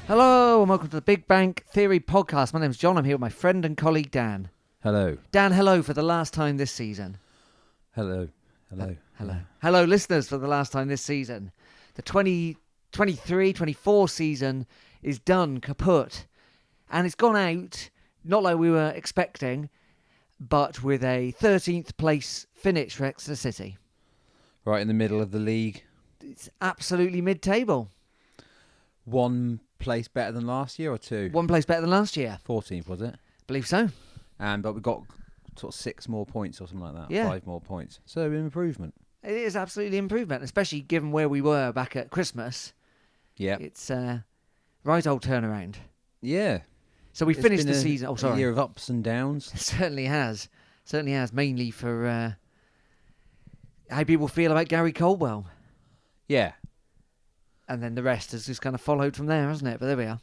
Hello and welcome to the Big Bang Theory podcast. My name's John. I'm here with my friend and colleague Dan. Hello. Dan, hello for the last time this season. Hello. Hello. Hello, listeners, for the last time this season. The 2023-24 season is done, kaput. And it's gone out, not like we were expecting, but with a 13th place finish for Exeter City. Right in the middle of the league. It's absolutely mid-table. One place better than last year or two? One place better than last year. 14th, was it? Believe so. But we got sort of 6 more points or something like that. Yeah. 5 more points. So an improvement. It is absolutely improvement, especially given where we were back at Christmas. Yeah. It's right old turnaround. Yeah. So we finished the season. A year of ups and downs. It certainly has. Mainly for how people feel about Gary Caldwell. Yeah. And then the rest has just kind of followed from there, hasn't it? But there we are.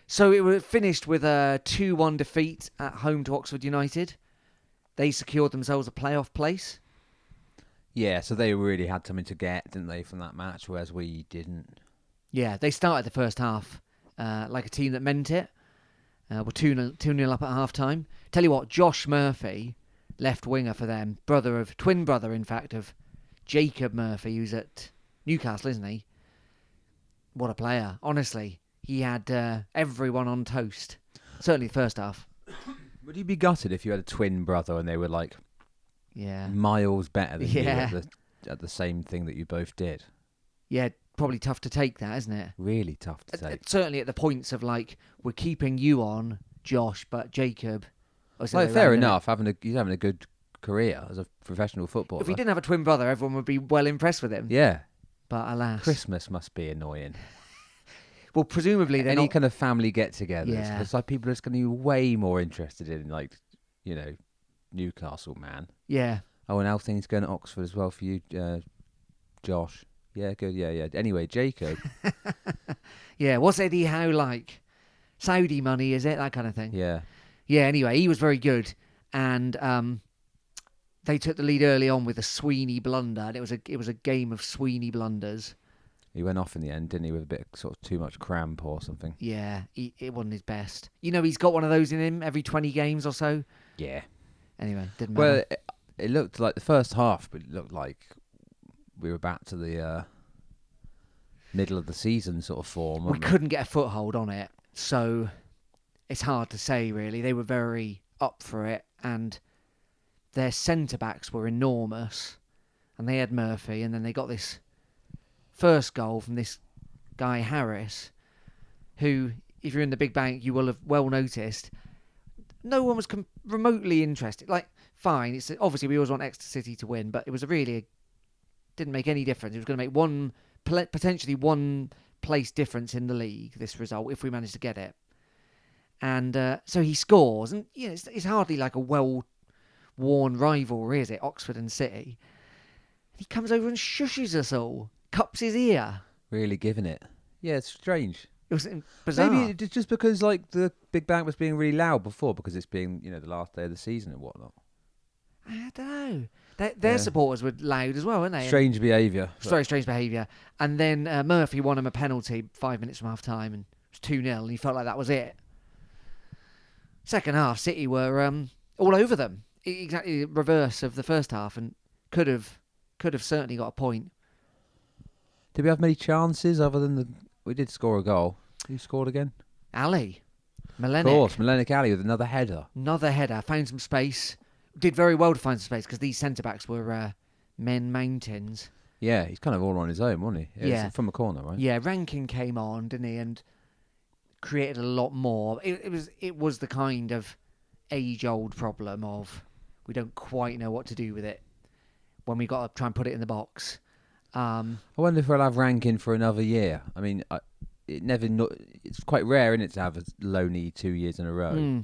So it was finished with a 2-1 defeat at home to Oxford United. They secured themselves a playoff place. Yeah, so they really had something to get, didn't they, from that match, whereas we didn't. Yeah, they started the first half like a team that meant it. We're 2-0 up at half-time. Tell you what, Josh Murphy, left winger for them, twin brother, in fact, of Jacob Murphy, who's at Newcastle, isn't he? What a player. Honestly, he had everyone on toast. Certainly the first half. Would you be gutted if you had a twin brother and they were like miles better than you at the same thing that you both did? Yeah, probably tough to take that, isn't it? Really tough to take. Certainly at the points of like, we're keeping you on, Josh, but Jacob... fair enough. He's having a good career as a professional footballer. If he didn't have a twin brother, everyone would be well impressed with him. Yeah. But alas. Christmas must be annoying. Well, presumably they're any not... kind of family get-togethers. Yeah. Because like people are just going to be way more interested in Newcastle, man. Yeah. Oh, and Althing's going to Oxford as well for you, Josh. Yeah, good. Yeah. Anyway, Jacob. Yeah. What's Eddie Howe like? Saudi money, is it? That kind of thing. Yeah. Yeah. Anyway, he was very good, and they took the lead early on with a Sweeney blunder, and it was a game of Sweeney blunders. He went off in the end, didn't he, with a bit of sort of too much cramp or something? Yeah, it wasn't his best. He's got one of those in him every 20 games or so. Yeah. Anyway, didn't matter. Well, it looked like the first half, but it looked like we were back to the middle of the season sort of form. We couldn't get a foothold on it, so it's hard to say, really. They were very up for it, and their centre-backs were enormous, and they had Murphy, and then they got this first goal from this guy, Harris, who, if you're in the Big Bank, you will have well noticed, no one was remotely interested. Like, fine, it's obviously we always want Exeter City to win, but it was didn't make any difference. It was going to make potentially one place difference in the league, this result, if we managed to get it. And so he scores, and it's hardly like a well-worn rivalry, is it? Oxford and City. He comes over and shushes us all, cups his ear. Really giving it. Yeah, it's strange. It was bizarre. Maybe it's just because like the Big Bang was being really loud before, because it's being the last day of the season and whatnot. I don't know. Their supporters were loud as well, weren't they? Strange behaviour. Very strange behaviour. And then Murphy won him a penalty 5 minutes from half time, and it was 2-0, and he felt like that was it. Second half, City were all over them. Exactly the reverse of the first half, and could have certainly got a point. Did we have many chances other than we did score a goal? Who scored again? Ali. Malenik. Of course, Malenik Ali with another header. Another header. Found some space. Did very well to find some space because these centre-backs were men mountains. Yeah, he's kind of all on his own, wasn't he? Yeah. From a corner, right? Yeah, Rankin came on, didn't he, and created a lot more. It was the kind of age-old problem of we don't quite know what to do with it when we got to try and put it in the box. I wonder if we'll have Rankin for another year. I mean, it's quite rare, isn't it, to have a low knee 2 years in a row.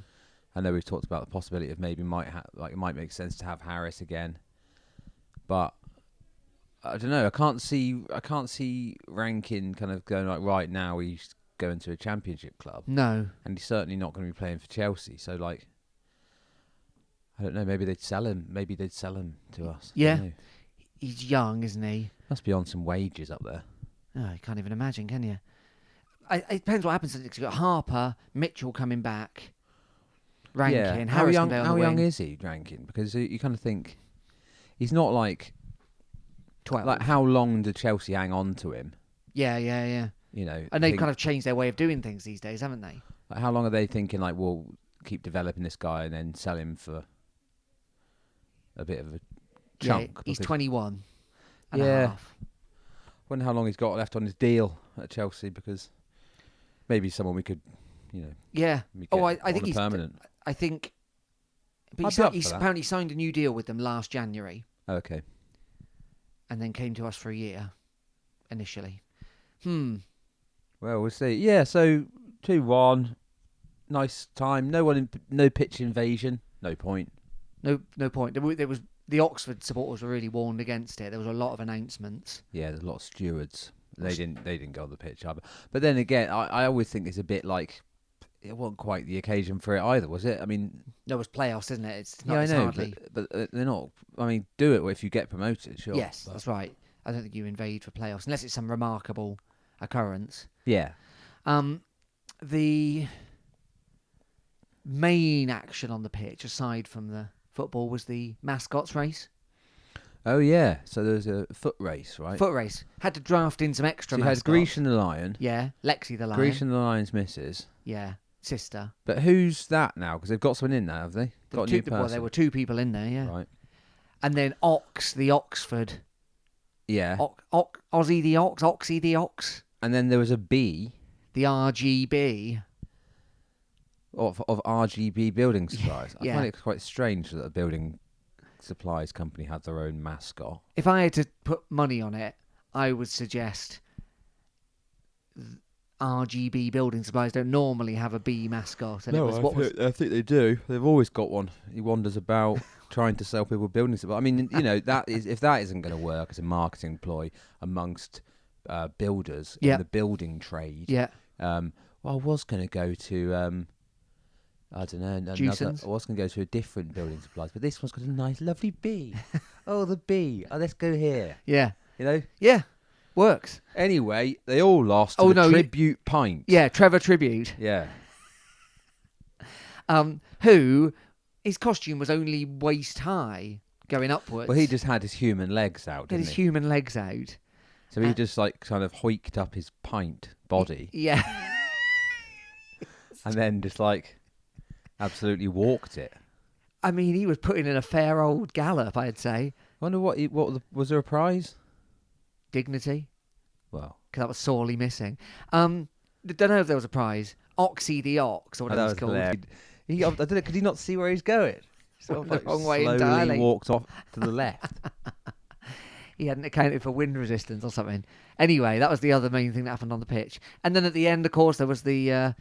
I know we've talked about the possibility of maybe it might make sense to have Harris again, but I don't know. I can't see Rankin kind of going like right now he's going to a championship club. No, and he's certainly not going to be playing for Chelsea. So like, I don't know. Maybe they'd sell him. Maybe they'd sell him to us. Yeah, he's young, isn't he? Must be on some wages up there. Oh, you can't even imagine, can you? it depends what happens next. You've got Harper, Mitchell coming back, Rankin, Yeah. Harris can be on the How young wing. is he, Rankin? Because you kind of think he's not like 12. like how long did Chelsea hang on to him? Yeah. You know, And they've kind of changed their way of doing things these days, haven't they? like how long are they thinking? Like, we'll keep developing this guy and then sell him for a bit of a chunk. Yeah, he's because- 21 and a Yeah. half. Wonder how long he's got left on his deal at Chelsea, because maybe someone we could, Yeah. we Oh, get I think on a he's permanent. I think. But I'd be up for he's that. apparently signed a new deal with them last January, Okay. and then came to us for a year, initially. Well, we'll see. Yeah. So 2-1, nice time. No pitch invasion. No point. No point. There was the Oxford supporters were really warned against it. There was a lot of announcements. Yeah, there's a lot of stewards. They didn't go on the pitch either. But then again, I always think it's a bit like it wasn't quite the occasion for it either, was it? I mean, There was playoffs, isn't it? It's not. yeah, I it's know, hardly. but they're not. I mean, do it if you get promoted, sure. Yes, but- that's right. I don't think you invade for playoffs unless it's some remarkable occurrence. Yeah. The main action on the pitch, aside from the football, was the mascots race. Oh yeah. So there's a foot race, right? Foot race. Had to draft in some extra So you had mascots. Grecian the Lion. Yeah, Lexi the Lion. Grecian the Lion's missus. Yeah, sister. But who's that now? Because they've got someone in now, have they? There Got were a new two, well, person. there were two people in there, yeah. Right. And then Ox, the Oxford. Yeah. Ozzy the Ox, Oxy the Ox. And then there was a B The RGB. of RGB building supplies. Yeah. I find it quite strange that a building supplies company had their own mascot. If I had to put money on it, I would suggest RGB building supplies don't normally have a bee mascot. And I think they do. They've always got one. He wanders about trying to sell people building supplies. I mean, that is if that isn't going to work as a marketing ploy amongst builders Yeah. in the building trade. Yeah. Well, I was going to go to I don't know. Juicens? I was going to go to a different building supplies, but this one's got a nice, lovely bee. Oh, the bee. Oh, let's go here. Yeah. Yeah. Works. Anyway, they all lost to Oh, the no, Tribute pint. Yeah, Trevor Tribute. Yeah. Who his costume was only waist high going upwards. Well, he just had his human legs out, had didn't his he? human legs out. So he just like kind of hoiked up his pint body Yeah. and then just like absolutely walked it. I mean, he was putting in a fair old gallop, I'd say. I wonder was there a prize? Dignity, Well, because that was sorely missing. Don't know if there was a prize. Oxy the Ox, or whatever that it's was called. hilarious. I don't know, could he not see where he's going? Went the wrong way slowly entirely. walked off to the left. He hadn't accounted for wind resistance or something. Anyway, that was the other main thing that happened on the pitch. And then at the end, of course, there was the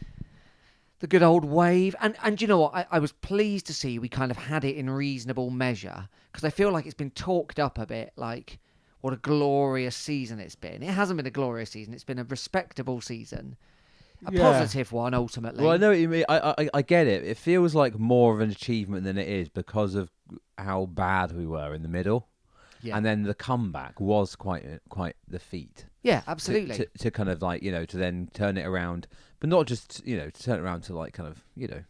good old wave. And you know what? I was pleased to see we kind of had it in reasonable measure, because I feel like it's been talked up a bit, like what a glorious season it's been. It hasn't been a glorious season. It's been a respectable season. A positive one, ultimately. Well, I know what you mean. I get it. It feels like more of an achievement than it is because of how bad we were in the middle. Yeah. And then the comeback was quite the feat. Yeah, absolutely. To kind of like, to then turn it around, but not just, to turn it around to like kind of, really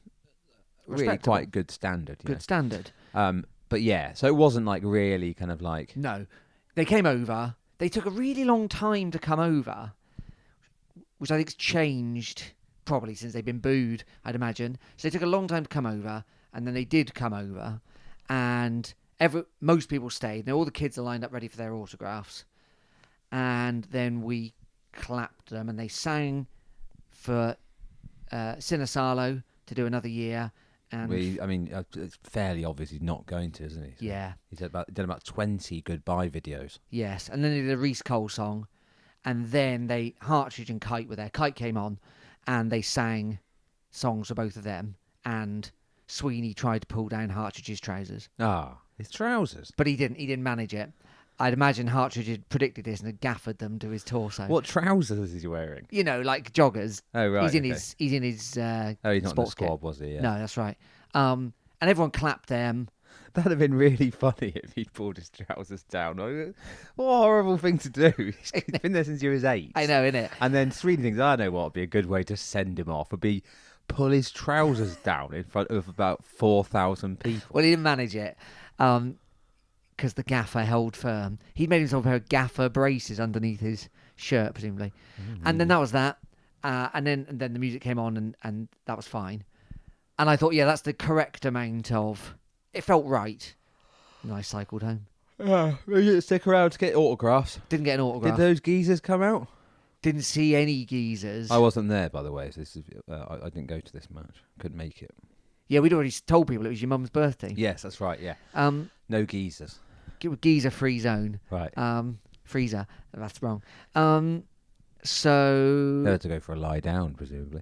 Respectable. quite good standard. Good standard. But yeah, so it wasn't like really kind of like. No. They came over. They took a really long time to come over, which I think's changed probably since they've been booed, I'd imagine. So they took a long time to come over, and then they did come over, and most people stayed. Now all the kids are lined up ready for their autographs, and then we clapped them, and they sang for Sinisalo to do another year. And it's fairly obvious he's not going to, isn't he? So yeah, he's done about 20 goodbye videos. yes, and then they did a Reese Cole song, and then Hartridge and Kite were there. Kite came on, and they sang songs for both of them, and Sweeney tried to pull down Hartridge's trousers. His trousers. But he didn't manage it. I'd imagine Hartridge had predicted this and had gaffered them to his torso. What trousers is he wearing? Like joggers. Oh right. He's in okay. his he's not in the sports squad, kit. was he? Yeah. No, that's right. And everyone clapped them, That'd have been really funny if he'd pulled his trousers down. What a horrible thing to do. He's been there since he was 8. I know, innit? And then three things I know what would be a good way to send him off would be pull his trousers down in front of about 4,000 people. Well, he didn't manage it because the gaffer held firm. He made himself wear gaffer braces underneath his shirt, presumably. And then that was that. And then the music came on and that was fine. And I thought, yeah, that's the correct amount of... It felt right. And I cycled home. Stick around to get autographs. Didn't get an autograph. Did those geezers come out? Didn't see any geezers. I wasn't there, by the way. So this is, I didn't go to this match. Couldn't make it. Yeah, we'd already told people it was your mum's birthday. Yes, that's right, yeah. No geezers. Geezer-free zone. Right. Freezer. That's wrong. So... They had to go for a lie down, presumably.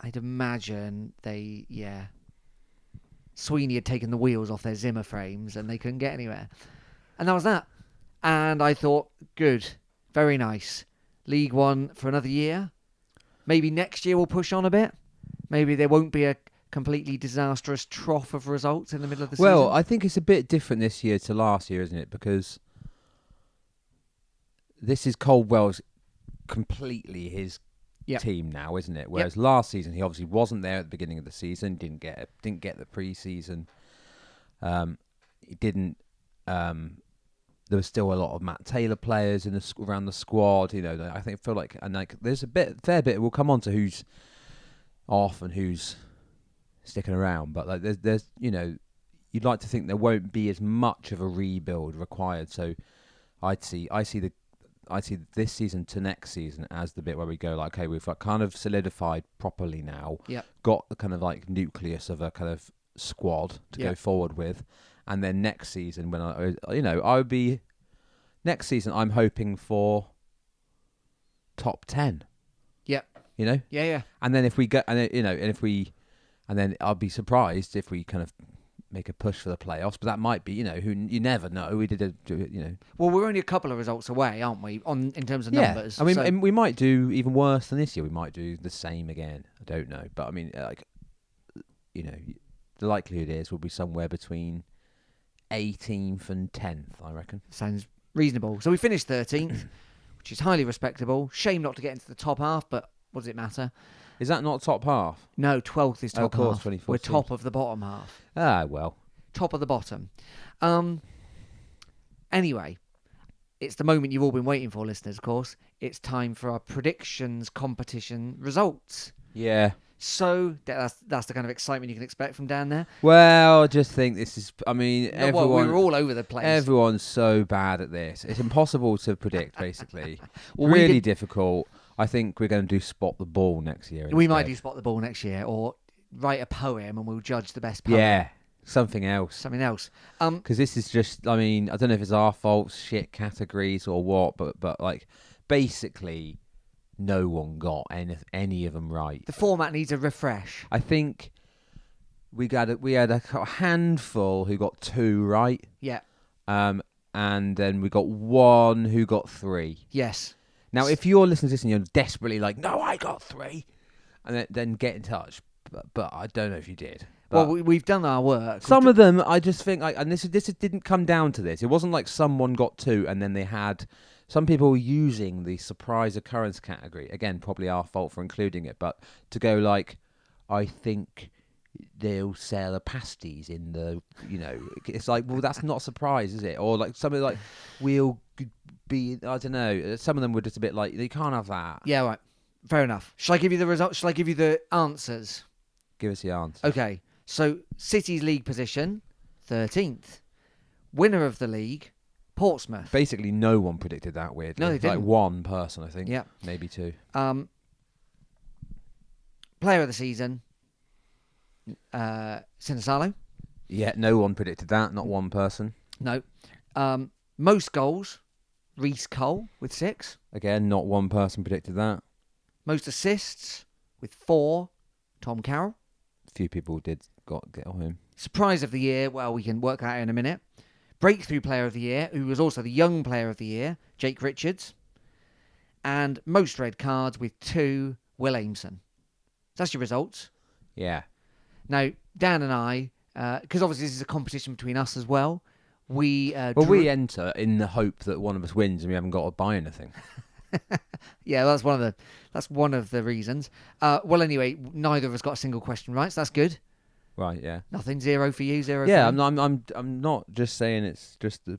I'd imagine Sweeney had taken the wheels off their Zimmer frames and they couldn't get anywhere. And that was that. And I thought, good, very nice. League One for another year. Maybe next year we'll push on a bit. Maybe there won't be a completely disastrous trough of results in the middle of the season. Well, I think it's a bit different this year to last year, isn't it? Because this is Coldwell's completely his team now, isn't it? Whereas last season he obviously wasn't there at the beginning of the season, didn't get the pre-season. He didn't. There was still a lot of Matt Taylor players around the squad. You know, I feel like there's fair bit. We'll come on to who's off and who's sticking around, but like there's you'd like to think there won't be as much of a rebuild required. So I see this season to next season as the bit where we go like, okay, we've kind of solidified properly now. Yep. Got the kind of like nucleus of a kind of squad to go forward with, and then next season when next season I'm hoping for top 10. Yep. You know. Yeah. And then if we go, and then I'll be surprised if we kind of make a push for the playoffs, but that might be, you never know. We did Well, we're only a couple of results away, aren't we? In terms of numbers. I mean, and we might do even worse than this year. We might do the same again. I don't know, but I mean, the likelihood is we'll be somewhere between 18th and 10th. I reckon. Sounds reasonable. So we finished 13th, which is highly respectable. Shame not to get into the top half, but what does it matter? Is that not top half? No, 12th is top half. 24th. We're top of the bottom half. Ah, well. Top of the bottom. Anyway, it's the moment you've all been waiting for, listeners, of course. It's time for our predictions competition results. Yeah. So that's the kind of excitement you can expect from down there. Well, I just think this is... I mean, everyone... Well, we were all over the place. Everyone's so bad at this. It's impossible to predict, basically. Well, really difficult. I think we're going to do Spot the Ball next year. We might do Spot the Ball next year, or write a poem and we'll judge the best poem. Yeah, something else. Something else. Because this is just, I mean, I don't know if it's our fault, shit categories or what, but like, basically, no one got any of them right. The format needs a refresh. I think we had a handful who got 2 right. Yeah. And then we got 1 who got 3. Yes. Now, if you're listening to this and you're desperately like, no, I got 3, and then get in touch. But I don't know if you did. But well, we've done our work. Some of them, I just think, and this didn't come down to this. It wasn't like someone got 2 and then they had... Some people were using the surprise occurrence category. Again, probably our fault for including it. But to go like, I think they'll sell a pasties in the... it's like, well, that's not a surprise, is it? Or like something like, we'll... be, I don't know, some of them were just a bit like, you can't have that. Yeah, right. Fair enough. Shall I give you the results? Shall I give you the answers? Give us the answer. Okay. So, City's league position, 13th. Winner of the league, Portsmouth. Basically, no one predicted that, weirdly. No, they didn't. Like 1 person, I think. Yeah. Maybe 2. Player of the season, Sinisalo. Yeah, no one predicted that. Not 1 person. No. Most goals, Reece Cole with 6. Again, not 1 person predicted that. Most assists with 4, Tom Carroll. A few people did get on him. Surprise of the year, well, we can work that out in a minute. Breakthrough player of the year, who was also the young player of the year, Jake Richards. And most red cards with 2, Will Aimson. That's your results. Yeah. Now, Dan and I because obviously this is a competition between us as well. We we enter in the hope that one of us wins and we haven't got to buy anything. Yeah, that's one of the reasons. Well, anyway, neither of us got a single question right, so that's good. Right, yeah. Nothing. 0 for you, 0 Yeah, for me. I'm not just saying it's just the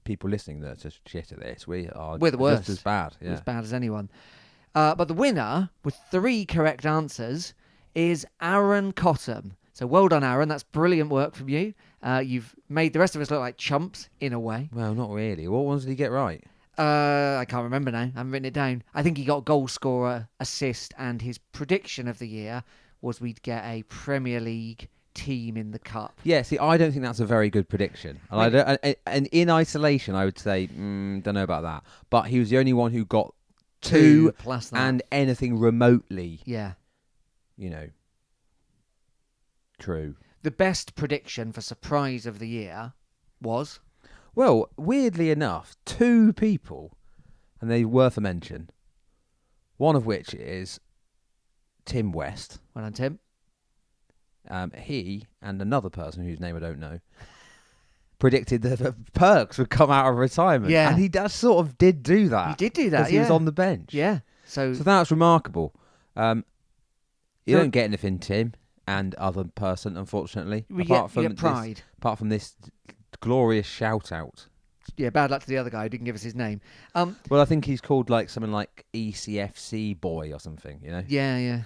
people listening that are just shit at this. We're the worst. just as bad. Yeah. As bad as anyone. But the winner, with 3 correct answers, is Aaron Cottam. So well done, Aaron. That's brilliant work from you. You've made the rest of us look like chumps, in a way. Well, not really. What ones did he get right? I can't remember now. I haven't written it down. I think he got goal scorer, assist, and his prediction of the year was we'd get a Premier League team in the cup. Yeah, see, I don't think that's a very good prediction. And in isolation, I would say, don't know about that. But he was the only one who got 2 plus that. and anything remotely, Yeah. True. The best prediction for surprise of the year was? Well, weirdly enough, 2 people, and they're worth a mention, one of which is Tim West. Well done, Tim. He and another person whose name I don't know predicted that Perks would come out of retirement. Yeah. And he sort of did do that. He did do that, because he was on the bench. Yeah. So that's remarkable. You don't get anything, Tim, and other person, unfortunately. You get pride. Apart from this glorious shout out. Yeah, bad luck to the other guy who didn't give us his name. Well, I think he's called like something like ECFC boy or something, Yeah.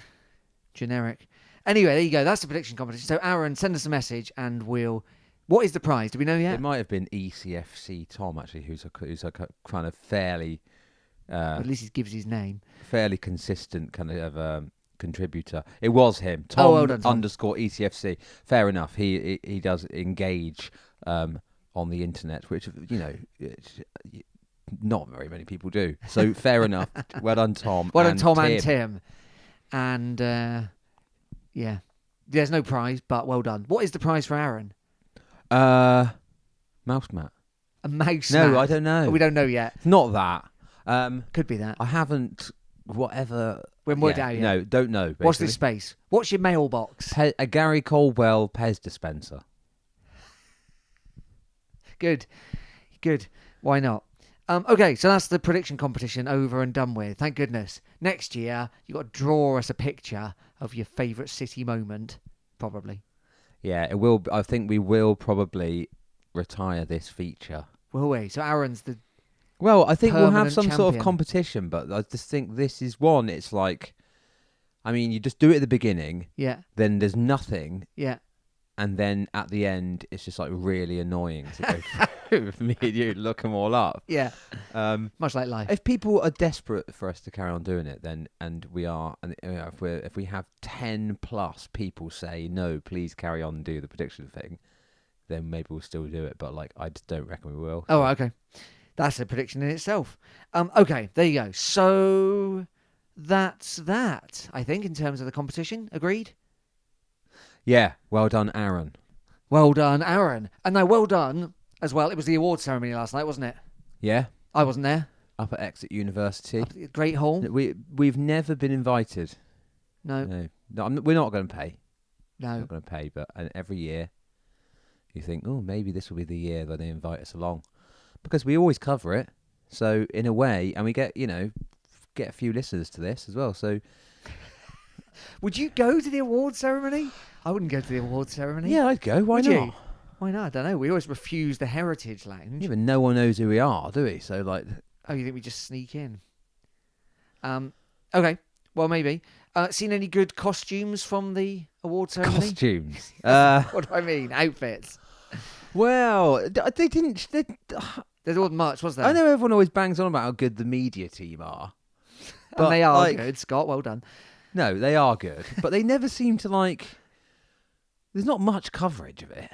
Generic. Anyway, there you go. That's the prediction competition. So, Aaron, send us a message and we'll... What is the prize? Do we know yet? It might have been ECFC Tom, actually, who's a kind of fairly... at least he gives his name. Fairly consistent kind of contributor. It was him. Tom, well done, Tom. _ECFC. Fair enough. He does engage on the internet, which, not very many people do. So, fair enough. Well done, Tom. Well done, Tom and Tim. And, yeah. There's no prize, but well done. What is the prize for Aaron? Mouse mat. A mouse mat? No, I don't know. We don't know yet. It's not that. Could be that. I haven't... Whatever... When we're down, No, don't know. Basically. Watch this space. What's your mailbox? A Gary Caldwell Pez dispenser. Good. Why not? Okay, so that's the prediction competition over and done with. Thank goodness. Next year, you've got to draw us a picture of your favourite City moment, probably. Yeah, it will. I think we will probably retire this feature. Will we? So Aaron's the... Well, I think we'll have some champion. sort of competition, but I just think this is one. It's like, I mean, you just do it at the beginning. Yeah. Then there's nothing. Yeah. And then at the end, it's just like really annoying to go through. Me and you look them all up. Yeah. Much like life. If people are desperate for us to carry on doing it, then we are, and if we have 10 plus people say no, please carry on and do the prediction thing, then maybe we'll still do it. But like, I just don't reckon we will. Oh, okay. That's a prediction in itself. Okay, there you go. So that's that. I think in terms of the competition, agreed. Yeah, well done, Aaron. Well done, Aaron. And no, well done as well. It was the award ceremony last night, wasn't it? Yeah. I wasn't there. Up at Exeter University. Up at the Great Hall. We've never been invited. No. We're not going to pay. No. We're not going to pay, but every year you think, oh, maybe this will be the year that they invite us along. Because we always cover it. So, in a way, and we get a few listeners to this as well, so... Would you go to the award ceremony? I wouldn't go to the award ceremony. Yeah, I'd go. Why not? You? Why not? I don't know. We always refuse the Heritage Lounge. Even no one knows who we are, do we? So, like... Oh, you think we just sneak in? Okay. Well, maybe. Seen any good costumes from the award ceremony? Costumes? What do I mean? Outfits? Well, they didn't... There wasn't much, was there? I know everyone always bangs on about how good the media team are. But and they are good, Scott. Well done. No, they are good. But they never seem to, like... There's not much coverage of it.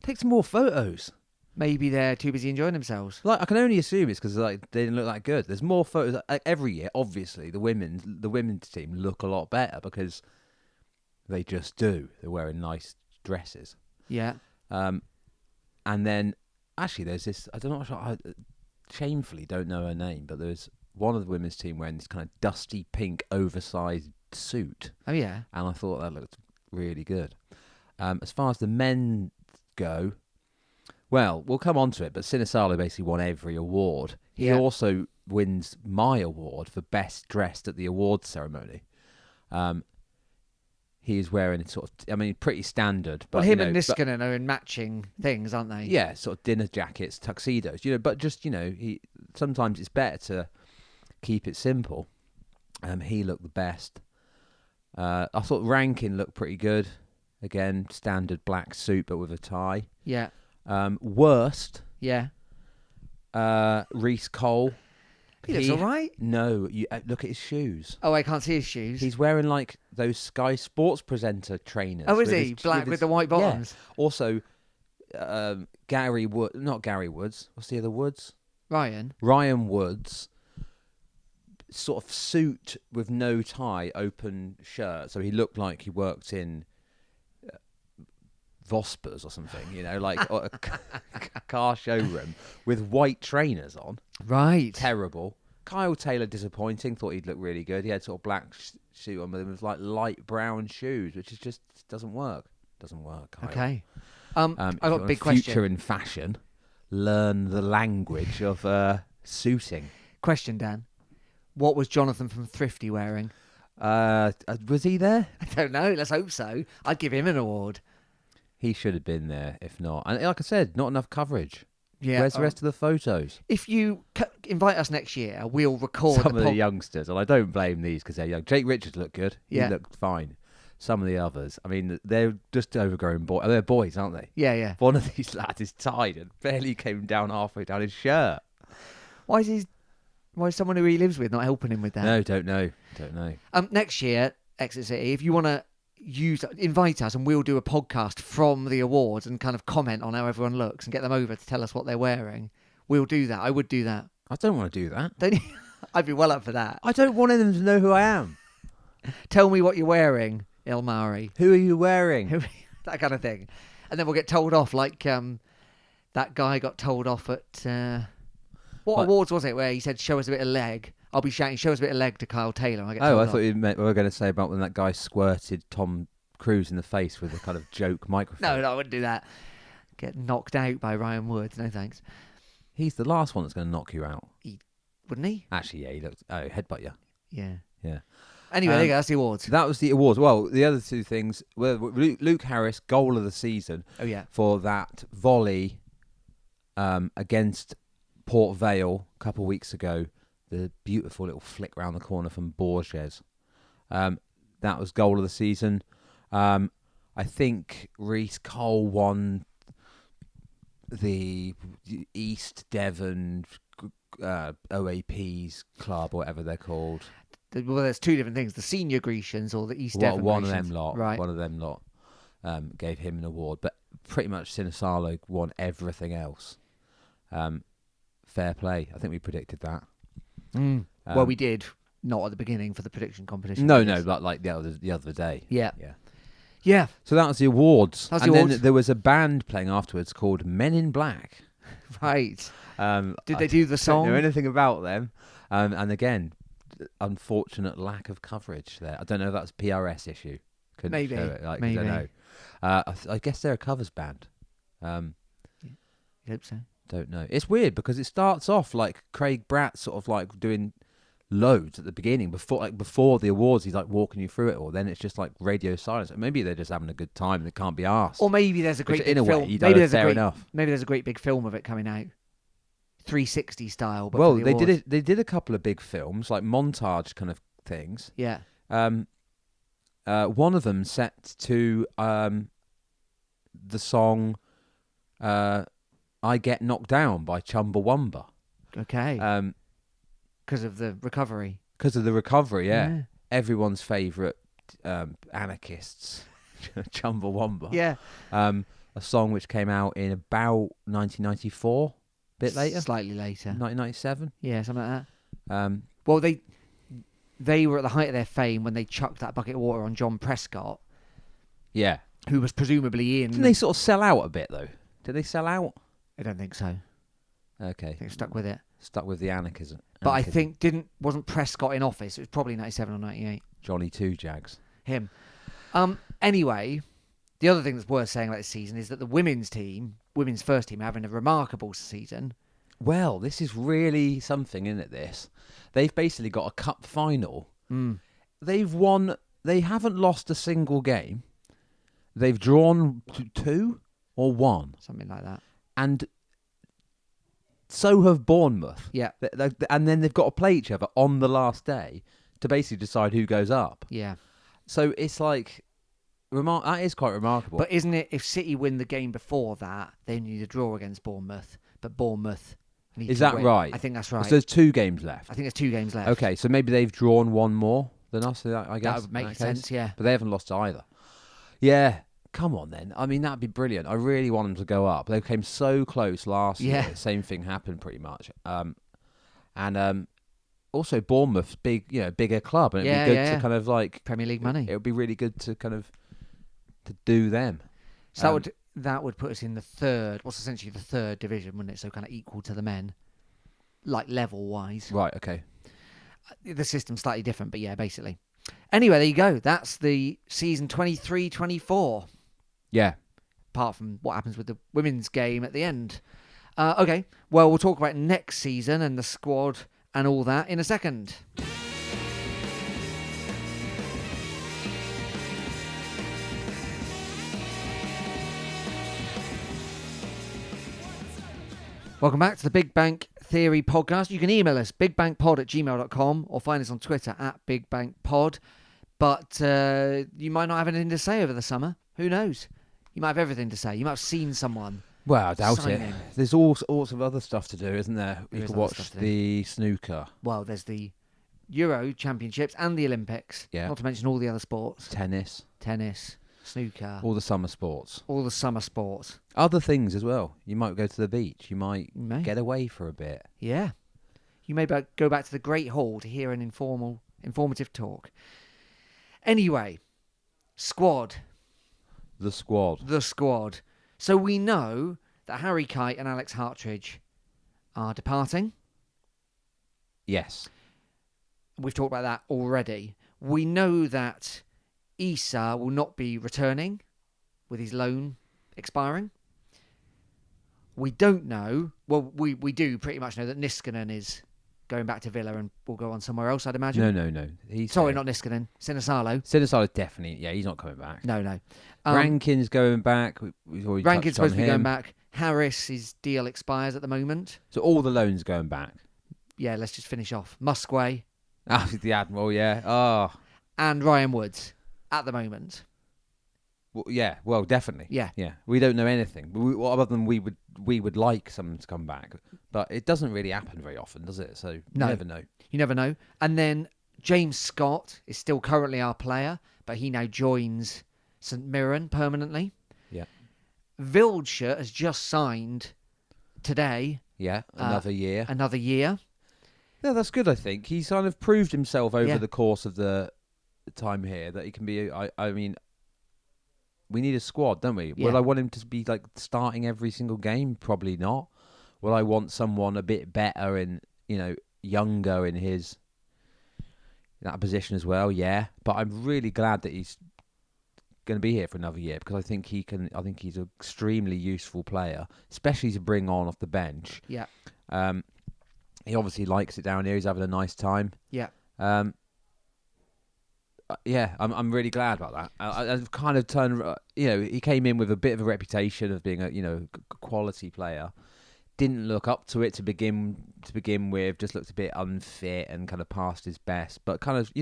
Take some more photos. Maybe they're too busy enjoying themselves. Like, I can only assume it's because like they didn't look that good. There's more photos. Like, every year, obviously, the women's team look a lot better because they just do. They're wearing nice dresses. Yeah. And then, actually, there's this... I don't know... I shamefully don't know her name, but there's one of the women's team wearing this kind of dusty pink oversized suit. Oh, yeah. And I thought that looked really good. As far as the men go, well, we'll come on to it, but Sinisalo basically won every award. He also wins my award for best dressed at the awards ceremony. He is wearing pretty standard. But, well, him and Niskanen are in matching things, aren't they? Yeah, sort of dinner jackets, tuxedos, but just, sometimes it's better to keep it simple. He looked the best. I thought Rankin looked pretty good. Again, standard black suit, but with a tie. Yeah. Worst. Yeah. Reece Cole. He looks all right. No, you look at his shoes. Oh, I can't see his shoes. He's wearing like those Sky Sports presenter trainers. Oh, is he? Black with the white bottoms. Yeah. Also, not Gary Woods. What's the other Woods? Ryan Woods. Sort of suit with no tie, open shirt. So he looked like he worked in Vosper's or something, like a car showroom with white trainers on. Right. Terrible. Kyle Taylor, disappointing. Thought he'd look really good. He had sort of black suit on, but it was like light brown shoes, which is just doesn't work. Doesn't work, Kyle. Okay. I got a big future question. in fashion. Learn the language of suiting. Question, Dan. What was Jonathan from Thrifty wearing? Was he there? I don't know. Let's hope so. I'd give him an award. He should have been there, if not. And like I said, not enough coverage. Yeah. Where's the rest of the photos? If you invite us next year, we'll record some of the youngsters, and I don't blame these because they're young. Jake Richards looked good. Yeah. He looked fine. Some of the others, I mean, they're just overgrown boys. They're boys, aren't they? Yeah, yeah. One of these lads is tied and barely came down halfway down his shirt. Why is someone who he lives with not helping him with that? No, don't know. Next year, Exeter City, if you want to invite us and we'll do a podcast from the awards and kind of comment on how everyone looks and get them over to tell us what they're wearing, we'll do that. I would do that. I don't want to do that. Don't you? I'd be well up for that. I don't want them to know who I am. Tell me what you're wearing, Ilmari. Who are you wearing? That kind of thing. And then we'll get told off like that guy got told off at... What awards was it where he said, show us a bit of leg? I'll be shouting, show us a bit of leg to Kyle Taylor. I thought you meant we were going to say about when that guy squirted Tom Cruise in the face with a kind of joke microphone. No, I wouldn't do that. Get knocked out by Ryan Woods. No thanks. He's the last one that's going to knock you out. Wouldn't he? Actually, yeah, he looked... Oh, headbutt you. Yeah. Anyway, there you go. That's the awards. That was the awards. Well, the other two things were Luke Harris, goal of the season. Oh, yeah. For that volley against Port Vale a couple of weeks ago. The beautiful little flick round the corner from Borges. That was goal of the season. I think Reece Cole won the East Devon OAP's club, or whatever they're called. Well, there's two different things: the senior Grecians or the East Devon. One Grecians. of them lot. Right. One of them lot gave him an award, but pretty much Sinisalo won everything else. Fair play. I think we predicted that. Well, we did not at the beginning for the prediction competition. No, like the other day. Yeah. So that was the awards. Then there was a band playing afterwards called Men in Black. Right. Did they do the song? I don't know anything about them. And again, unfortunate lack of coverage there. I don't know if that's a PRS issue. Maybe. Maybe. I Maybe. don't know. I guess they're a covers band. I hope so. Don't know. It's weird because it starts off like Craig Bratt sort of like doing loads at the beginning before the awards. He's like walking you through it all. Then it's just like radio silence. Maybe they're just having a good time and they can't be asked. Or maybe there's a great big film. Maybe there's a great big film of it coming out, 360 style. But well, they did it. They did a couple of big films like montage kind of things. Yeah. One of them set to the song "I Get Knocked Down" by Chumbawamba. Okay. Because of the recovery. Because of the recovery, yeah. Everyone's favourite anarchists, Chumbawamba. Yeah. A song which came out in about 1994, a bit later. Slightly later. 1997. Yeah, something like that. Well, they were at the height of their fame when they chucked that bucket of water on John Prescott. Yeah. Who was presumably in... Didn't they sort of sell out a bit, though? Did they sell out? I don't think so. Okay. I think stuck with it. Stuck with the anarchism. But I think wasn't Prescott in office. It was probably 97 or 98. Johnny Two Jags. Him. Anyway, The other thing that's worth saying about this season is that the women's first team, are having a remarkable season. Well, this is really something, isn't it, this? They've basically got a cup final. They've won. They haven't lost a single game. They've drawn 2 or 1. Something like that. And so have Bournemouth. Yeah. And then they've got to play each other on the last day to basically decide who goes up. Yeah. So it's like, that is quite remarkable. But isn't it, if City win the game before that, they need a draw against Bournemouth. But Bournemouth need Is to that win. right? I think that's right. So there's 2 games left. I think there's 2 games left. Okay, so maybe they've drawn 1 more than us, I guess. That would make sense, yeah. But they haven't lost either. Yeah, come on then. I mean, that'd be brilliant. I really want them to go up. They came so close last year. Same thing happened pretty much. And also Bournemouth's bigger club, and it'd be good to kind of like Premier League money. It would be really good to kind of to do them. So that would put us in the third. What's essentially the third division, wouldn't it? So kind of equal to the men, like level wise. Right. Okay. The system's slightly different, but yeah, basically. Anyway, there you go. That's the season 23-24. Yeah. Apart from what happens with the women's game at the end. Okay, well, we'll talk about next season and the squad and all that in a second. Welcome back to the Big Bank Theory podcast. You can email us, bigbankpod@gmail.com, or find us on Twitter @bigbankpod. But you might not have anything to say over the summer. Who knows? You might have everything to say. You might have seen someone. Well, I doubt it. signing. There's all sorts of other stuff to do, isn't there? There You is can other watch stuff to do. the snooker, Well, there's the Euro Championships and the Olympics. Yeah. Not to mention all the other sports. tennis, Tennis, snooker, all the summer sports. all the summer sports. Other things as well. You might go to the beach. You might You may. get away for a bit. Yeah. You may go back to the Great Hall to hear an informative talk. Anyway, squad. The squad. The squad. So we know that Harry Kite and Alex Hartridge are departing. Yes. We've talked about that already. We know that Issa will not be returning with his loan expiring. We don't know. Well, we do pretty much know that Niskanen is going back to Villa and will go on somewhere else, I'd imagine. No. Sorry, not Niskanen. Sinisalo. Sinisalo definitely. Yeah, he's not coming back. No. Rankin's going back. We've already Rankin's touched on supposed to be going him. back. Harris, his deal expires at the moment. So all the loans going back. Yeah, let's just finish off. Musquay Ah, the Admiral. Yeah. Oh. and Ryan Woods at the moment. Well, yeah. Well, definitely. Yeah. Yeah. We don't know anything. Other than we would like someone to come back, but it doesn't really happen very often, does it? So No. you never know. You never know. And then James Scott is still currently our player, but he now joins St Mirren permanently. Yeah. Wildschut has just signed today Yeah. Another year. another year. Yeah, that's good. I think he's kind of proved himself over Yeah. the course of the time here that he can be. I mean, we need a squad, don't we? Yeah. Will I want him to be like starting every single game? Probably not. Will I want someone a bit better and younger in that position as well? Yeah, but I'm really glad that he's going to be here for another year because I think he can. I think he's an extremely useful player, especially to bring on off the bench. Yeah. He obviously likes it down here. He's having a nice time. Yeah. Yeah, I'm really glad about that. I've kind of turned. He came in with a bit of a reputation of being a quality player. Didn't look up to it to begin with. Just looked a bit unfit and kind of past his best. But kind of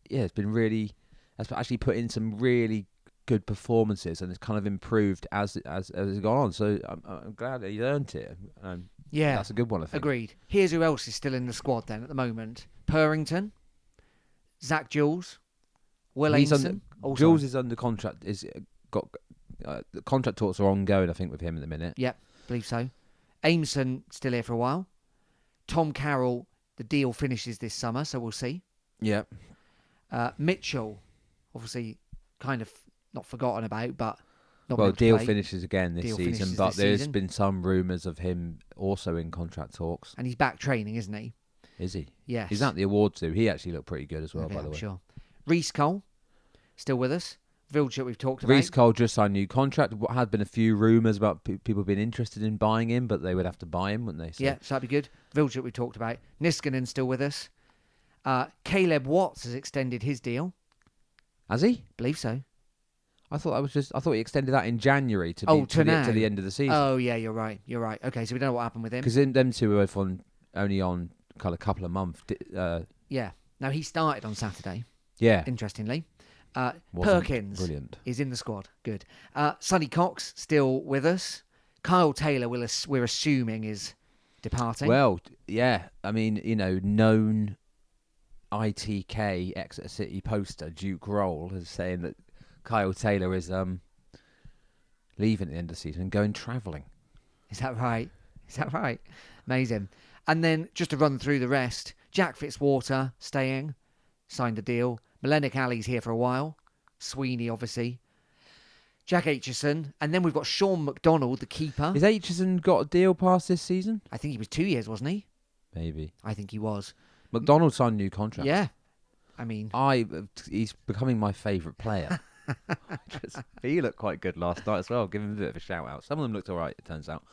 it's been really has actually put in some really good performances and it's kind of improved as it's gone on. So I'm glad that he earned it. Yeah. That's a good one, I think. Agreed. Here's who else is still in the squad then at the moment. Purrington, Zach Jules, Will Aimson. Jules is under contract. The contract talks are ongoing, I think, with him at the minute. Yep, believe so. Aimson still here for a while. Tom Carroll, the deal finishes this summer, so we'll see. Yeah. Mitchell, obviously, kind of not forgotten about, but not Well, meant to deal play. finishes again this Deal season, finishes but this there's season. been some rumours of him also in contract talks. And he's back training, isn't he? Is he? Yes. He's at the awards too. He actually looked pretty good as well, Okay, by the I'm way. sure. Reece Cole, still with us. Vilchert we've talked about. Reece Cole just signed a new contract. What had been a few rumours about people being interested in buying him, but they would have to buy him, wouldn't they? So. Yeah, so that'd be good. Vilchert we've talked about. Niskanen's still with us. Caleb Watts has extended his deal. Has he? Believe so. I thought he extended that in January to the end of the season. Oh yeah, you're right. Okay, so we don't know what happened with him. Because them two were both only on kind of a couple of months. Yeah. Now he started on Saturday. Yeah. Interestingly. Perkins is in the squad. Good. Sonny Cox still with us. Kyle Taylor, we're assuming, is departing. Well, yeah. I mean, known ITK Exeter City poster Duke Roll is saying that Kyle Taylor is leaving at the end of the season and going travelling. Is that right? Amazing. And then just to run through the rest, Jack Fitzwater staying, signed a deal. Melenik Ali's here for a while. Sweeney, obviously. Jack Aitchison. And then we've got Sean McDonald, the keeper. Has Aitchison got a deal past this season? I think he was 2 years, wasn't he? Maybe. I think he was. McDonald signed a new contract. Yeah. I mean... he's becoming my favourite player. He looked quite good last night as well. Give him a bit of a shout out. Some of them looked all right, it turns out.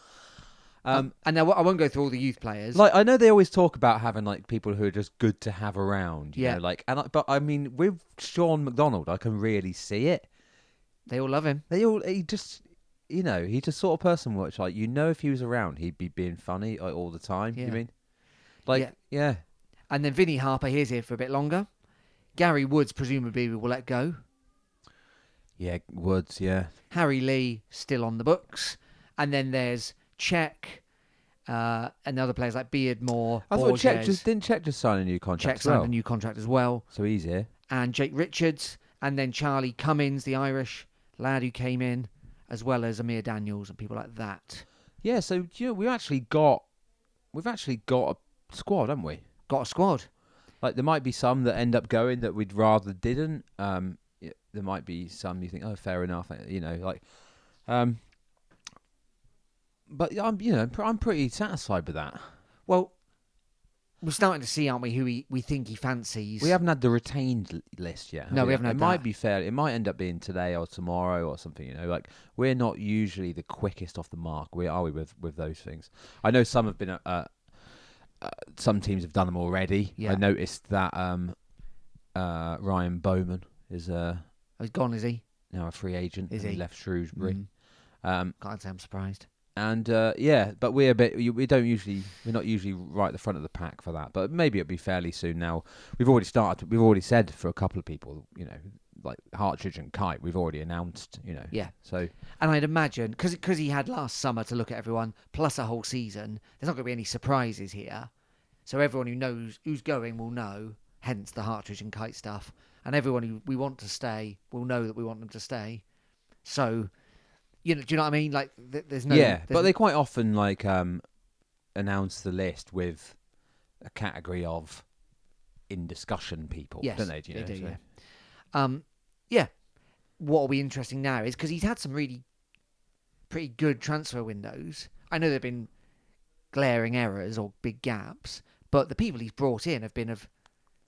And now I won't go through all the youth players. Like, I know they always talk about having like people who are just good to have around. You know, but I mean, with Sean McDonald, I can really see it. They all love him. He's just sort of person which, like, if he was around, he'd be being funny all the time. Yeah. You mean? Like, yeah. And then Vinnie Harper, he's here for a bit longer. Gary Woods, presumably, will let go. Yeah, Woods, yeah. Harry Lee, still on the books. And then there's Czech, and other players like Beardmore. I thought Czech just sign a new contract. Czech signed a new contract as well. So he's here. And Jake Richards, and then Charlie Cummins, the Irish lad who came in, as well as Amir Daniels and people like that. Yeah, so we've actually got a squad, haven't we? Got a squad. Like, there might be some that end up going that we'd rather didn't. There might be some you think, oh, fair enough, But I'm pretty satisfied with that. Well, we're starting to see, aren't we, who we think he fancies. We haven't had the retained list yet. No, we haven't had that. It might be fair. It might end up being today or tomorrow or something. Like, we're not usually the quickest off the mark. Are we with those things? I know some have been. Some teams have done them already. Yeah. I noticed that Ryan Bowman is he's gone, is he? Now a free agent. Is he? He left Shrewsbury. Can't say I'm surprised. And but we're not usually right at the front of the pack for that. But maybe it'll be fairly soon now. We've already said for a couple of people, like Hartridge and Kite, we've already announced, Yeah. So, and I'd imagine because he had last summer to look at everyone plus a whole season, there's not going to be any surprises here. So everyone who knows who's going will know. Hence the Hartridge and Kite stuff, and everyone who we want to stay will know that we want them to stay. So, do you know what I mean? Like, there's no. Yeah, but they quite often announce the list with a category of in discussion people, don't they? They do. Yeah. Yeah. What will be interesting now is because he's had some really pretty good transfer windows. I know there've been glaring errors or big gaps, but the people he's brought in have been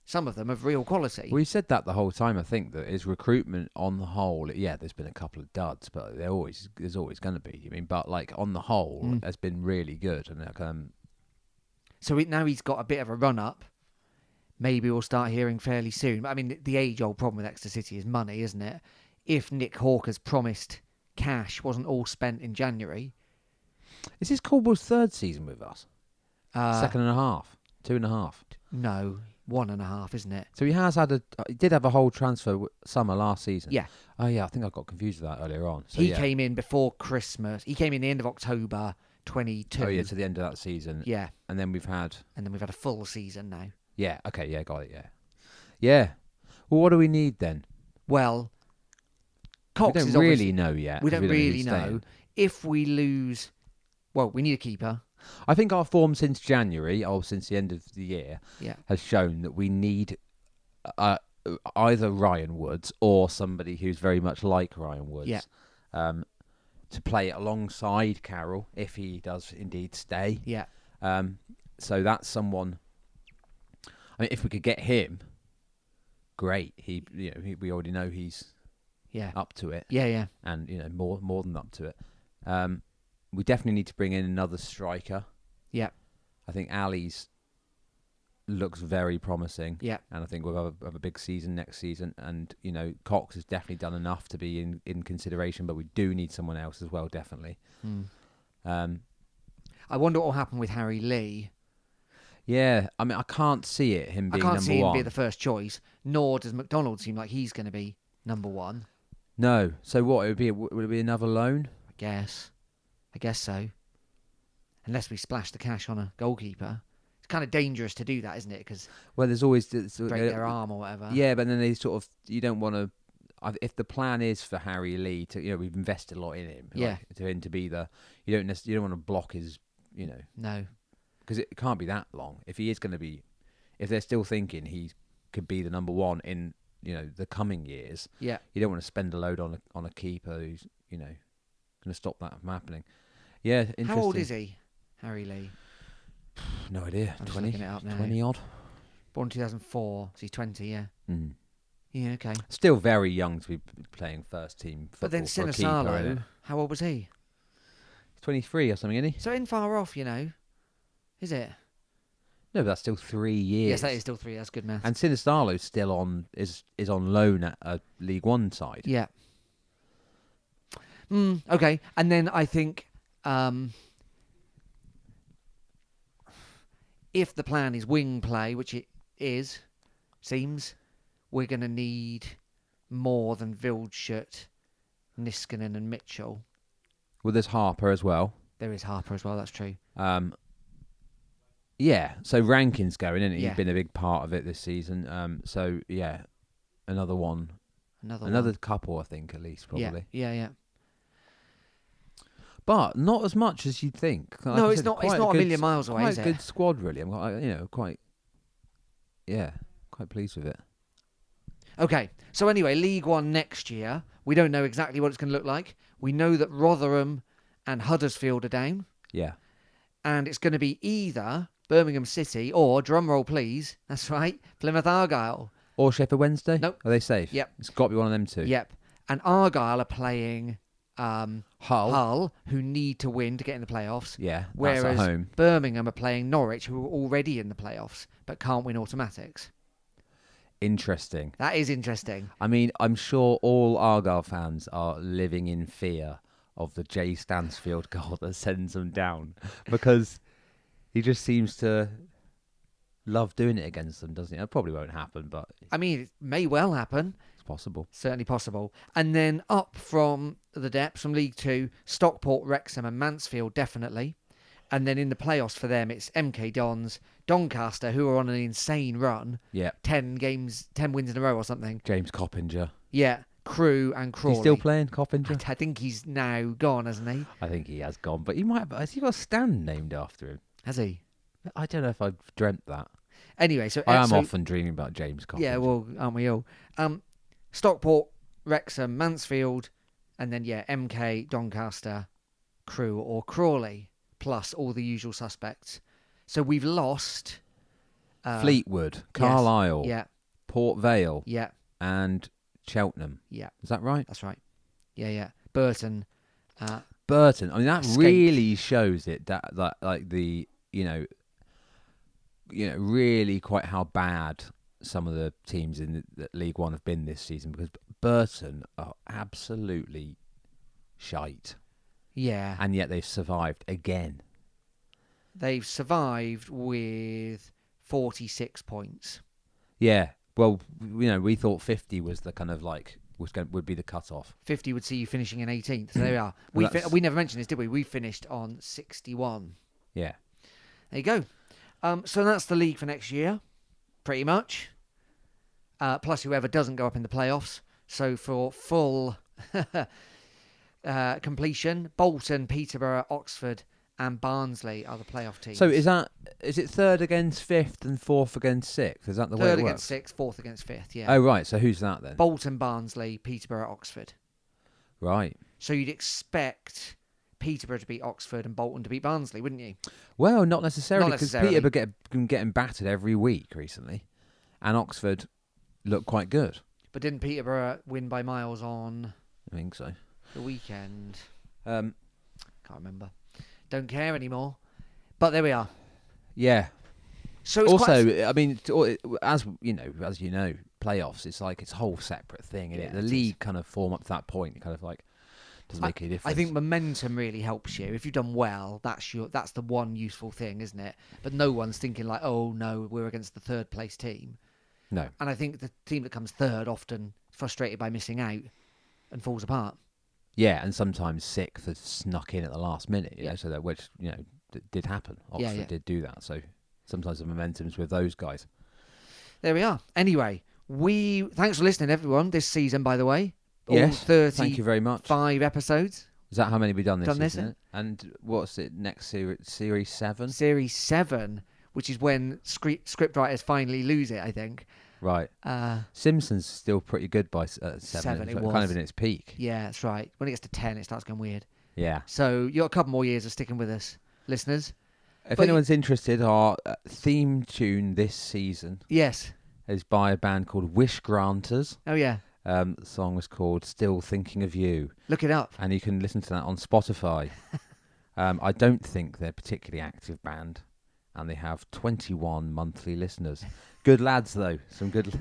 some of them of real quality. We said that the whole time. I think that his recruitment on the whole, there's been a couple of duds, but there's always going to be. I mean, but like on the whole, has been really good. And so now he's got a bit of a run up. Maybe we'll start hearing fairly soon. I mean, the age-old problem with Exeter City is money, isn't it? If Nick Hawker's promised cash wasn't all spent in January. Is this Caldwell's third season with us? 2.5, 2.5. No, 1.5, isn't it? So he did have a whole transfer summer last season. Yeah. Oh yeah, I think I got confused with that earlier on. So, he came in before Christmas. He came in the end of October 22. Oh yeah, to the end of that season. Yeah. And then we've had a full season now. Yeah. Okay. Yeah. Got it. Yeah. Yeah. Well, what do we need then? Well, Cox we don't really know yet. We don't really know. If we lose, well, we need a keeper. I think our form since January, or since the end of the year, has shown that we need either Ryan Woods or somebody who's very much like Ryan Woods to play alongside Carroll if he does indeed stay. Yeah. So that's someone. I mean, if we could get him, great. We already know he's up to it. Yeah. And more than up to it. We definitely need to bring in another striker. Yeah. I think Ali's looks very promising. Yeah. And I think we'll have a big season next season. And, Cox has definitely done enough to be in consideration, but we do need someone else as well, definitely. I wonder what will happen with Harry Lee. Yeah, I mean, I can't see him being number one. I can't see him be the first choice, nor does McDonald seem like he's going to be number one. No. So what, would it be another loan? I guess so. Unless we splash the cash on a goalkeeper. It's kind of dangerous to do that, isn't it? Because there's always break their arm or whatever. Yeah, but then you don't want to. If the plan is for Harry Lee to, we've invested a lot in him. To him to be you don't want to block his, No. Because it can't be that long. If he is going to be, if they're still thinking he could be the number one in, the coming years. Yeah. You don't want to spend a load on a keeper who's, going to stop that from happening. Yeah, interesting. How old is he, Harry Lee? No idea. I'm 20, looking it up now. 20 odd. Born 2004, so he's 20. Yeah. Mm. Yeah. Okay. Still very young to be playing first team football. But then for a keeper, Sinisalo, how old was he? 23 or something, isn't he? So in far off, is it? No, but that's still 3 years. Yes, that is still 3. That's good math. And Sinisalo's still is on loan at a League One side. Yeah. Okay, and then I think if the plan is wing play, which it seems, we're going to need more than Wildschut, Niskanen and Mitchell. Well, there's Harper as well. There is Harper as well, that's true. Yeah, so Rankin's going, isn't he? Yeah. He's been a big part of it this season. So, yeah, another one. Another couple, I think, at least, probably. Yeah. But not as much as you'd think. Like No, I it's said, not. It's quite not a a good- million miles away, Quite is a it? good squad, really. I'm quite pleased with it. Okay, so anyway, League One next year. We don't know exactly what it's going to look like. We know that Rotherham and Huddersfield are down, Yeah. and it's going to be either Birmingham City or, drumroll please, that's right, Plymouth Argyle. Or Sheffield Wednesday? Nope. Are they safe? Yep. It's got to be one of them two. Yep. And Argyle are playing Hull, who need to win to get in the playoffs. Yeah, that's Whereas at home. Birmingham are playing Norwich, who are already in the playoffs, but can't win automatics. Interesting. That is interesting. I mean, I'm sure all Argyle fans are living in fear of the Jay Stansfield goal that sends them down, because he just seems to love doing it against them, doesn't he? It probably won't happen, but I mean, it may well happen. it's possible. Certainly possible. And then up from the depths, from League Two, Stockport, Wrexham and Mansfield, definitely. And then in the playoffs for them, it's MK Dons, Doncaster, who are on an insane run. Yeah. 10 wins in a row or something. James Coppinger. Yeah. Crew and Crawley. He's still playing, Coppinger? I think he's now gone, hasn't he? I think he has gone, but he might. Has he got a stand named after him? Has he? I don't know if I've dreamt that. Anyway, so... I am often dreaming about James Coppinger. Yeah, well, aren't we all? Stockport, Wrexham, Mansfield, and then, MK, Doncaster, Crew or Crawley, plus all the usual suspects. So we've lost... Fleetwood, Carlisle, Yeah, Port Vale, yeah, and Cheltenham. yeah. Is that right? That's right. Yeah. Burton. Burton. I mean, that Escape. really shows it that like the really quite how bad some of the teams in the League One have been this season, because Burton are absolutely shite, Yeah. and yet they've survived again. They've survived with 46 points. Yeah. Well, we thought 50 was the kind of would be the cut-off. 50 would see you finishing in 18th. So there we are. Well, We never mentioned this, did we? We finished on 61. Yeah. There you go. So that's the league for next year, pretty much. Plus whoever doesn't go up in the playoffs. So for full completion, Bolton, Peterborough, Oxford and Barnsley are the playoff teams. So is it third against fifth and fourth against sixth? Is that the way it third works? against sixth, fourth against fifth, yeah. Oh, right. So who's that then? Bolton, Barnsley, Peterborough, Oxford. Right. So you'd expect Peterborough to beat Oxford and Bolton to beat Barnsley, wouldn't you? Well, not necessarily, because necessarily. Peterborough been getting battered every week recently, and Oxford look quite good. But didn't Peterborough win by miles on I think so. the weekend? Um, Can't remember. Don't care anymore. But there we are. yeah. So it's Also, I mean, as you know, playoffs. It's like it's a whole separate thing. Yeah, The it is. league kind of form up to that point. It kind of like doesn't make any difference. I think momentum really helps you. If you've done well, that's the one useful thing, isn't it? But no one's thinking like, oh no, we're against the third place team. No. And I think the team that comes third often frustrated by missing out and falls apart. Yeah, and sometimes sixth has snuck in at the last minute. You Yeah. know, so that which did happen. Oxford did do that. So sometimes the momentum's with those guys. There we are. Anyway, thanks for listening, everyone. This season, by the way, all Yes, 35 thank you very much. episodes. Is that how many we've done this Done season? this, And what's it next series 7? Series 7, which is when script writers finally lose it, I think. Right. Uh, Simpsons still pretty good by 7. Seven, It's it kind was. of in its peak. yeah, that's right. When it gets to 10, it starts going weird. Yeah. So you got a couple more years of sticking with us, listeners. If But anyone's interested, our theme tune this season Yes. is by a band called Wish Granters. Oh, yeah. The song was called Still Thinking of You. Look it up. And you can listen to that on Spotify. I don't think they're a particularly active band, and they have 21 monthly listeners. Good lads, though.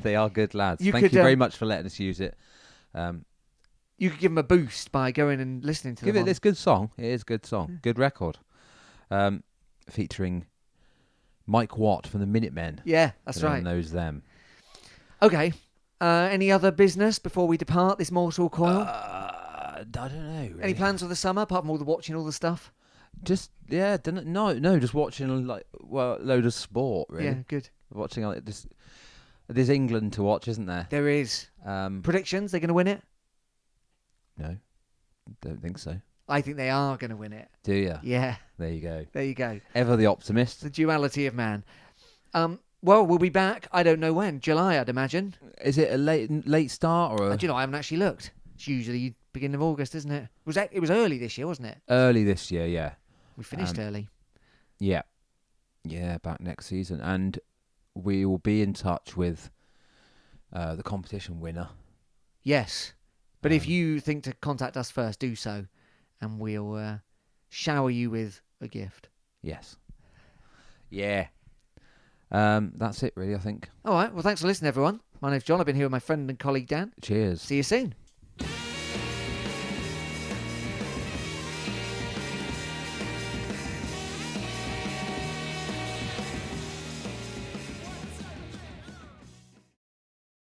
They are good lads. Thank you very much for letting us use it. You could give them a boost by going and listening to them. This good song. It is a good song. Yeah. Good record. Featuring Mike Watt from the Minutemen. Yeah, that's right. Everyone knows them. Okay. Any other business before we depart this mortal coil? I don't know. Really. Any plans for the summer apart from watching all the stuff? Just just watching a load of sport. Really. Yeah, good. Watching there's England to watch, isn't there? There is. Predictions? They're going to win it? No, don't think so. I think they are going to win it. Do you? Yeah. There you go. There you go. Ever the optimist. The duality of man. Well, we'll be back. I don't know when. July, I'd imagine. Is it a late start or? Do you know? I haven't actually looked. It's usually beginning of August, isn't it? It was early this year, wasn't it? Early this year, yeah. We finished early. Yeah, back next season, and we will be in touch with the competition winner. Yes, but if you think to contact us first, do so, and we'll shower you with a gift. Yes. Yeah. That's it, really. I think. All right. Well, thanks for listening, everyone. My name's John. I've been here with my friend and colleague Dan. Cheers. See you soon.